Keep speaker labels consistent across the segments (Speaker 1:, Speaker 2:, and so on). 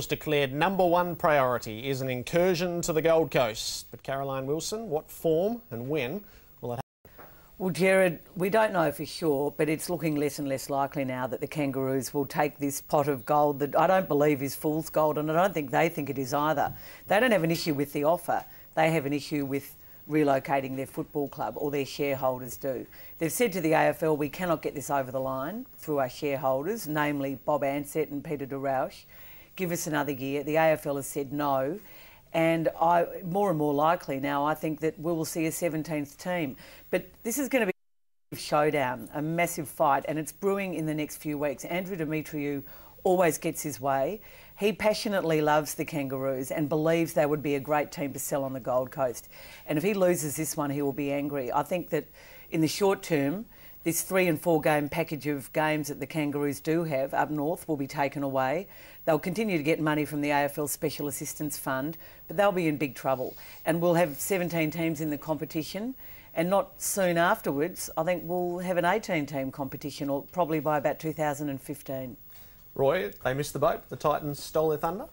Speaker 1: Declared #1 priority is an incursion to the Gold Coast. But Caroline Wilson, what form and when will it happen?
Speaker 2: Well, Jared, we don't know for sure, but it's looking less and less likely now that the Kangaroos will take this pot of gold that I don't believe is fool's gold, and I don't think they think it is either. They don't have an issue with the offer. They have an issue with relocating their football club, or their shareholders do. They've said to the AFL, we cannot get this over the line through our shareholders, namely Bob Ansett and Peter de Rauch. Give us another year. The AFL has said no, and more and more likely now I think that we will see a 17th team. But this is going to be a showdown, a massive fight, and it's brewing in the next few weeks. Andrew Demetriou always gets his way. He passionately loves the Kangaroos and believes they would be a great team to sell on the Gold Coast. And if he loses this one, he will be angry. I think that in the short term, this 3 and 4 game package of games that the Kangaroos do have up north will be taken away. They'll continue to get money from the AFL Special Assistance Fund, but they'll be in big trouble. And we'll have 17 teams in the competition, and not soon afterwards, I think we'll have an 18-team competition, or probably by about 2015.
Speaker 1: Roy, they missed the boat. The Titans stole their thunder.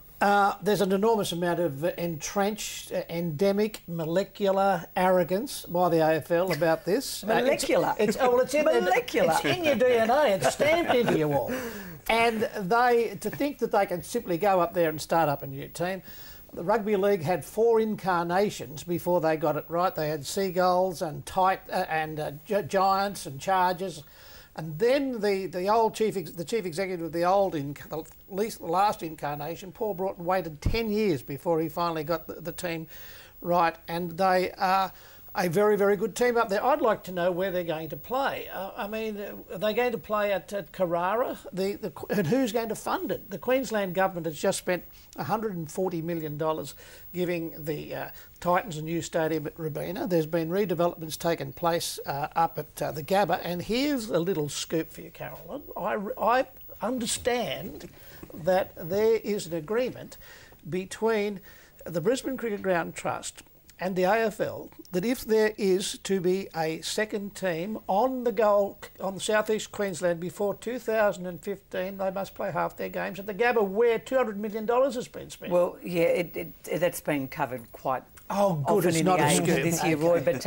Speaker 3: There's an enormous amount of entrenched, endemic, molecular arrogance by the AFL about this.
Speaker 2: Molecular?
Speaker 3: It's in
Speaker 2: molecular.
Speaker 3: It's in your DNA. It's stamped into you all. And to think that they can simply go up there and start up a new team. The Rugby League had 4 incarnations before they got it right. They had Seagulls and Giants and Chargers. And then the chief executive of the last incarnation, Paul Broughton, waited 10 years before he finally got the team right. And they are a very, very good team up there. I'd like to know where they're going to play. Are they going to play at Carrara? And who's going to fund it? The Queensland government has just spent $140 million giving the Titans a new stadium at Robina. There's been redevelopments taking place up at the Gabba. And here's a little scoop for you, Caroline. I understand that there is an agreement between the Brisbane Cricket Ground Trust and the AFL that if there is to be a second team on the southeast Queensland before 2015, they must play half their games at the Gabba, where $200 million has been spent.
Speaker 2: Well, yeah, that's been covered quite
Speaker 3: good,
Speaker 2: often
Speaker 3: it's
Speaker 2: in
Speaker 3: not
Speaker 2: the
Speaker 3: a
Speaker 2: age
Speaker 3: scoop.
Speaker 2: of this year, Roy. But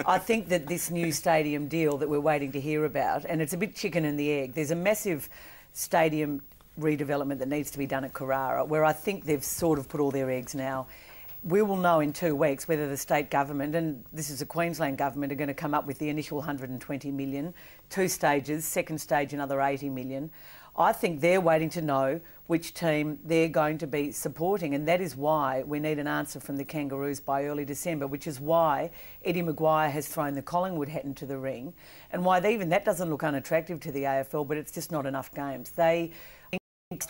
Speaker 2: I think that this new stadium deal that we're waiting to hear about, and it's a bit chicken and the egg. There's a massive stadium redevelopment that needs to be done at Carrara, where I think they've sort of put all their eggs now. We will know in 2 weeks whether the state government, and this is the Queensland government, are going to come up with the initial $120 million, 2 stages, second stage another $80 million. I think they're waiting to know which team they're going to be supporting, and that is why we need an answer from the Kangaroos by early December, which is why Eddie Maguire has thrown the Collingwood hat into the ring, and why even that doesn't look unattractive to the AFL, but it's just not enough games. They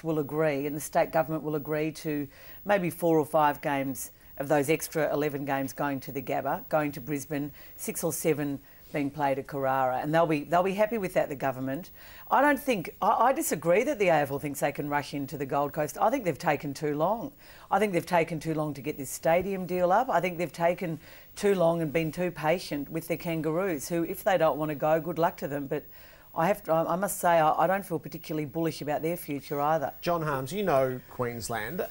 Speaker 2: will agree, and the state government will agree to maybe 4 or 5 games of those extra 11 games going to the Gabba, going to Brisbane, 6 or 7 being played at Carrara, and they'll be happy with that, the government. I disagree that the AFL thinks they can rush into the Gold Coast. I think they've taken too long. I think they've taken too long to get this stadium deal up. I think they've taken too long and been too patient with the Kangaroos, who, if they don't want to go, good luck to them. But I must say, I don't feel particularly bullish about their future either.
Speaker 1: John Harms, you know Queensland.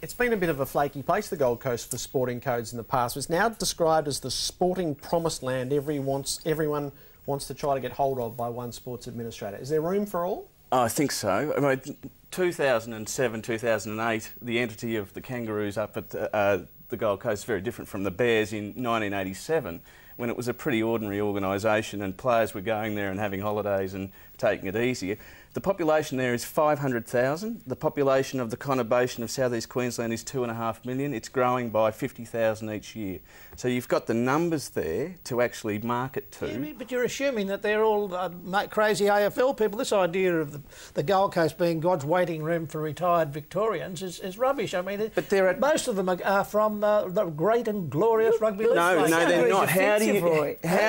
Speaker 1: It's been a bit of a flaky place, the Gold Coast, for sporting codes in the past. It's now described as the sporting promised land everyone wants to try to get hold of by one sports administrator. Is there room for all?
Speaker 4: I think so. I mean, 2007, 2008, the entity of the Kangaroos up at the Gold Coast is very different from the Bears in 1987, when it was a pretty ordinary organisation and players were going there and having holidays and taking it easy. The population there is 500,000. The population of the conurbation of South East Queensland is 2.5 million. It's growing by 50,000 each year. So you've got the numbers there to actually market to.
Speaker 3: Yeah, but you're assuming that they're all crazy AFL people. This idea of the Gold Coast being God's waiting room for retired Victorians is rubbish. I mean, but most of them are from the great and glorious rugby league.
Speaker 4: No, they're not. How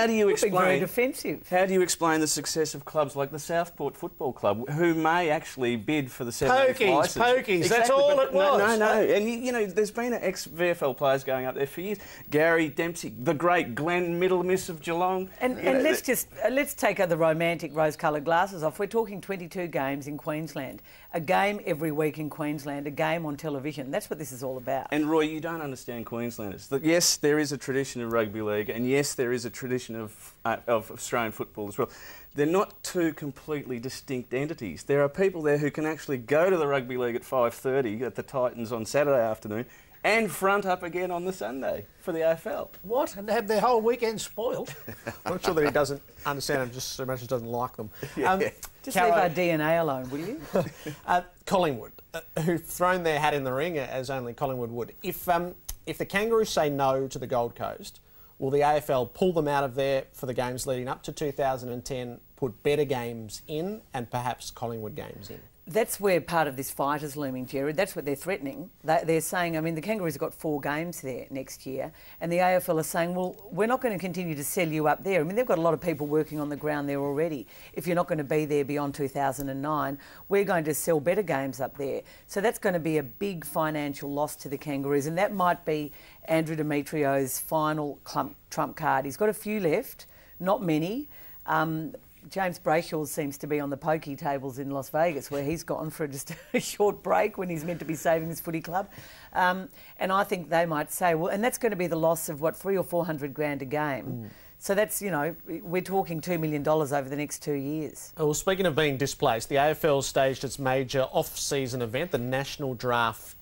Speaker 4: do you
Speaker 2: explain? Defensive.
Speaker 4: How do you explain the success of clubs like the Southport Football Club, who may actually bid for the 7th licence?
Speaker 3: Pokies, exactly, that's all it was.
Speaker 4: No. And, you know, there's been ex-VFL players going up there for years. Gary Dempsey, the great Glenn Middlemiss of Geelong.
Speaker 2: And let's take the romantic rose-coloured glasses off. We're talking 22 games in Queensland. a game every week in Queensland, a game on television. That's what this is all about.
Speaker 4: And Roy, you don't understand Queenslanders. Yes, there is a tradition of rugby league, and yes, there is a tradition of Australian football as well. They're not two completely distinct entities. There are people there who can actually go to the rugby league at 5:30 at the Titans on Saturday afternoon and front up again on the Sunday for the AFL.
Speaker 3: What? And have their whole weekend spoiled?
Speaker 1: I'm not sure that he doesn't understand them just so much as doesn't like them.
Speaker 2: Just
Speaker 1: Caro,
Speaker 2: leave our DNA alone, will you?
Speaker 1: Collingwood, who've thrown their hat in the ring as only Collingwood would. If the Kangaroos say no to the Gold Coast, will the AFL pull them out of there for the games leading up to 2010, put better games in, and perhaps Collingwood games in?
Speaker 2: That's where part of this fight is looming, Jared. That's what they're threatening. They're saying, I mean, the Kangaroos have got 4 games there next year, and the AFL are saying, well, we're not going to continue to sell you up there. I mean, they've got a lot of people working on the ground there already. If you're not going to be there beyond 2009, we're going to sell better games up there. So that's going to be a big financial loss to the Kangaroos, and that might be Andrew Demetrio's final trump card. He's got a few left, not many. James Brayshaw seems to be on the pokey tables in Las Vegas, where he's gone for just a short break when he's meant to be saving his footy club. And I think they might say, well, and that's going to be the loss of, what, 300 or 400 grand a game. So that's, you know, we're talking $2 million over the next 2 years.
Speaker 1: Well, speaking of being displaced, the AFL staged its major off-season event, the National Draft